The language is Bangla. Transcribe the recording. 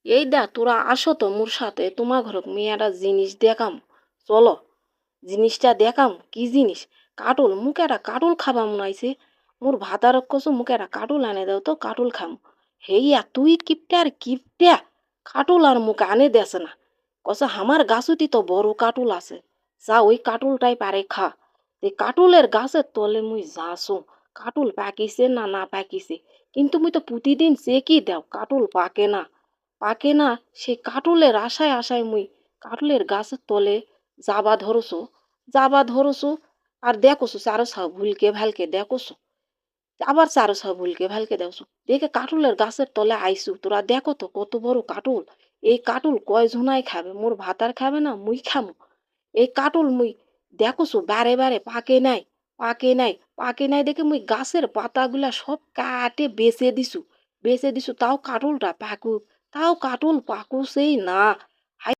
এই দা তোরা আসো তো মোর সাথে তোমার ঘর মেয়ে একটা জিনিস দেখাম। চলো, জিনিসটা দেখাম কি জিনিস। কাটুল মুখে একটা কাটুল খাবা মনে হয়েছে। মোর ভাতার কসু মুখে একটা কাটুল আনে দাও তো কাটুল খাম। হেইয়া তুই কিপটা আর কিপটা, কাটুল আর মুখে আনে দেস না। কসে আমার গাছুতি তো বড় কাটুল আছে, যা ওই কাটুলটাই পারে খা। এই কাটুলের গাছের তলে মুই যাসু, কাটুল পাকিছে না না পাকিছে, কিন্তু মুই তো প্রতিদিন চেকই দেও কাটুল পাকে না। পাকে না, সে কাটুলের আশায় আশায় মুই কাটুলের গাছের তলে যাবা ধরছু আর দেখোসু চারো ছাও ভুলকে ভালকে দেখোসু। আবার চারো ছাও ভুলকে ভালকে দেখছো, দেখে কাটুলের গাছের তলে আইসু। তোরা দেখো তো কত বড় কাটুল। এই কাটুল কয় জনাই খাবে, মোর ভাতার খাবে না মুই খামু। এই কাটুল মুই দেখোসু বারে বারে পাকে নাই দেখে মুই গাছের পাতাগুলা সব কাটে বেচে দিছু। তাও কাটুলটা পাকুক, তাও কাটুল পাকুছেই না।